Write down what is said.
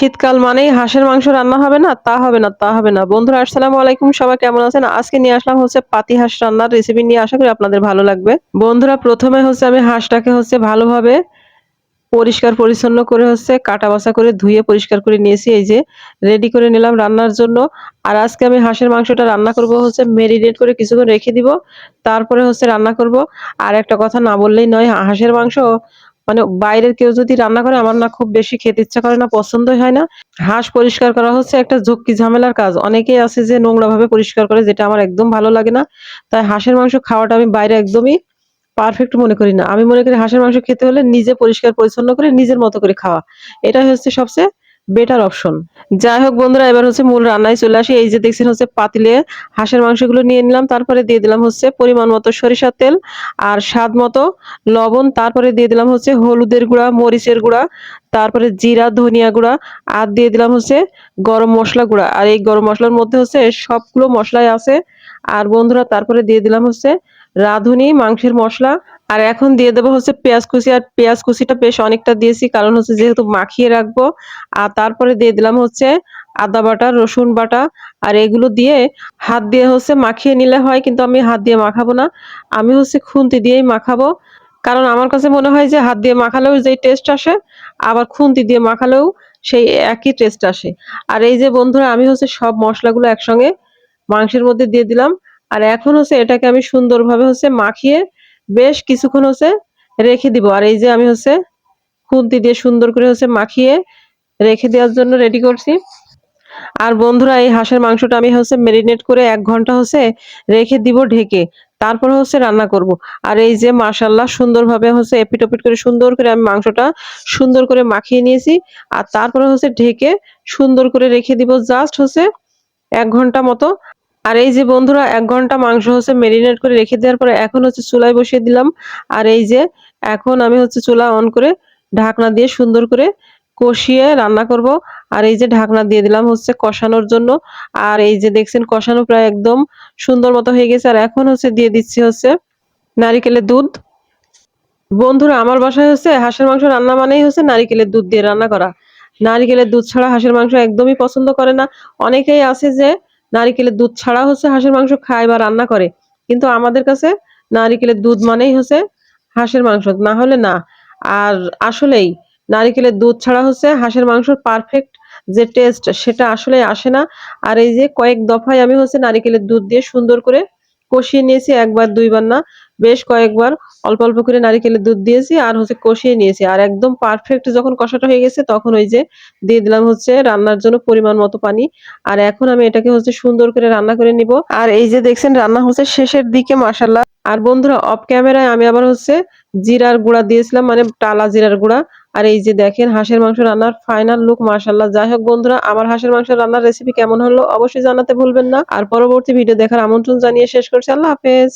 শীতকাল মানেই হাঁসের মাংস রান্না হবে না? তা হবে না, তা হবে না। বন্ধুরা আসসালামু আলাইকুম। সবাই কেমন আছেন? আজকে নিয়ে আসলাম হচ্ছে পাতি হাঁস রান্নার রেসিপি নিয়ে আশা করি আপনাদের ভালো লাগবে। বন্ধুরা ১ম এ হচ্ছে আমি হাঁসটাকে হচ্ছে ভালোভাবে পরিষ্কার পরিচ্ছন্ন করে হচ্ছে কাটা বাছা করে ধুয়ে পরিষ্কার করে নিয়েছি। এই যে রেডি করে নিলাম রান্নার জন্য। আর আজকে আমি হাঁসের মাংসটা রান্না করব হচ্ছে মেরিনেট করে কিছুক্ষণ রেখে দিব। তারপরে হচ্ছে রান্না করব। আর একটা কথা না বললেই নয়, হাঁসের মাংস মানে বাইরের কেউ যদি রান্না করে আমার না খুব বেশি খেতে ইচ্ছা করে না, পছন্দই হয় না। হাঁস পরিষ্কার করা হচ্ছে একটা ঝক্কি ঝামেলার কাজ। অনেকেই আছে যে নোংরাভাবে পরিষ্কার করে, যেটা আমার একদম ভালো লাগে না। তাই হাঁসের মাংস খাওয়াটা আমি বাইরে একদমই পারফেক্ট মনে করি না। আমি মনে করি হাঁসের মাংস খেতে হলে নিজে পরিষ্কার পরিচ্ছন্ন করে নিজের মতো করে খাওয়া। এটাই হচ্ছে সবচেয়ে বেটার অপশন। যাই হোক বন্ধুরা, এবার হচ্ছে মূল রান্নায় চলে আসি। এই যে দেখছেন হচ্ছে পাতিলে হাঁসের মাংসগুলো নিয়ে নিলাম। তারপরে দিয়ে দিলাম হচ্ছে পরিমাণ মতো সরিষার তেল আর স্বাদ মতো লবণ। তারপরে দিয়ে দিলাম হচ্ছে হলুদের গুঁড়া, মরিচের গুঁড়া, তারপরে জিরা, ধনিয়া গুঁড়া, আর দিয়ে দিলাম হচ্ছে গরম মসলা গুঁড়া। আর এই গরম মসলার মধ্যে হচ্ছে সবগুলো মসলাই আছে। আর বন্ধুরা তারপরে দিয়ে দিলাম হচ্ছে রাঁধুনি মাংসের মসলা। আর এখন দিয়ে দেবো হচ্ছে পেঁয়াজ কুচি। আর পেঁয়াজ কুচিটা বেশ অনেকটা দিয়েছি, কারণ হচ্ছে যেহেতু মাখিয়ে রাখবো। আর তারপরে দিয়ে দিলাম হচ্ছে আদা বাটা, রসুন বাটা। আর এগুলো দিয়ে হাত দিয়ে হচ্ছে মাখিয়ে নিলে হয়, কিন্তু আমি হাত দিয়ে মাখাবো না। আমি হচ্ছে খুন্তি দিয়েই মাখাবো। কারণ আমার কাছে মনে হয় যে হাত দিয়ে মাখালেও যেই টেস্ট আসে, আবার খুন্তি দিয়ে মাখালেও সেই একই টেস্ট আসে। আর এই যে বন্ধুরা আমি হচ্ছে সব মসলাগুলো একসঙ্গে মাংসের মধ্যে দিয়ে দিলাম। আর এখন হচ্ছে এটাকে আমি সুন্দরভাবে হচ্ছে মাখিয়ে বেশ কিছুক্ষণ হচ্ছে রেখে দিব। আর এই যে আমি হচ্ছে খুন্তি দিয়ে সুন্দর করে হচ্ছে মাখিয়ে রেখে দেওয়ার জন্য রেডি করছি। আর বন্ধুরা এই হাঁসের মাংসটা আমি হচ্ছে মেরিনেট করে ১ ঘন্টা হচ্ছে রেখে দিব ঢেকে। তারপর হচ্ছে রান্না করব। আর এই যে মাশাআল্লাহ সুন্দরভাবে হচ্ছে এপিট ওপিট করে সুন্দর করে আমি মাংসটা সুন্দর করে মাখিয়ে নিয়েছি। আর তারপরে হচ্ছে ঢেকে সুন্দর করে রেখে দিব জাস্ট হচ্ছে ১ ঘন্টা মতো। আর এই যে বন্ধুরা ১ ঘন্টা মাংস হচ্ছে মেরিনেট করে রেখে দেওয়ার পরে এখন হচ্ছে চুলায় বসিয়ে দিলাম। আর এই যে এখন আমি হচ্ছে চুলা অন করে ঢাকনা দিয়ে সুন্দর করে কষিয়ে রান্না করব। আর এই যে ঢাকনা দিয়ে দিলাম হচ্ছে কষানোর জন্য। আর এই যে দেখছেন কষানো প্রায় একদম সুন্দর মতো হয়ে গেছে। আর এখন হচ্ছে দিয়ে দিচ্ছি হচ্ছে নারিকেলের দুধ। বন্ধুরা আমার বাসায় হচ্ছে হাঁসের মাংস রান্না মানেই হচ্ছে নারিকেলের দুধ দিয়ে রান্না করা। নারিকেলের দুধ ছাড়া হাঁসের মাংস একদমই পছন্দ করে না। অনেকেই আছে যে নারিকেলের দুধ ছাড়া হচ্ছে হাঁসের মাংস খায় বা রান্না করে। কিন্তু আমাদের কাছে নারিকেলের দুধ মানেই হচ্ছে হাঁসের মাংস, না হলে না। আর আসলেই নারিকেলের দুধ ছাড়া হচ্ছে হাঁসের মাংসর পারফেক্ট যে টেস্ট সেটা আসলেই আসে না। আর এই যে কয়েক দফায় আমি হচ্ছে নারিকেলের দুধ দিয়ে সুন্দর করে কষিয়ে নিয়েছি, ১ বার ২ বার না, বেশ কয়েকবার অল্প অল্প করে নারিকেলের দুধ দিয়েছি আর হচ্ছে কষিয়ে নিয়েছি। আর একদম পারফেক্ট যখন কষাটা হয়ে গেছে তখন ওই যে দিয়ে দিলাম হচ্ছে রান্নার জন্য পরিমাণ মতো পানি। আর এখন আমি এটাকে হচ্ছে সুন্দর করে রান্না করে নিব। আর এই যে দেখছেন রান্না হচ্ছে শেষের দিকে মাশাআল্লাহ। আর বন্ধুরা অফ ক্যামেরায় আমি আবার হচ্ছে জিরার গুঁড়া দিয়েছিলাম, মানে টালা জিরার গুঁড়া। আর এই যে দেখেন হাঁসের মাংস রান্নার ফাইনাল লুক মাশাআল্লাহ। যাই হোক বন্ধুরা, আমার হাঁসের মাংস রান্নার রেসিপি কেমন হলো অবশ্যই জানাতে ভুলবেন না। আর পরবর্তী ভিডিও দেখার আমন্ত্রণ জানিয়ে শেষ করছি। আল্লাহ হাফেজ।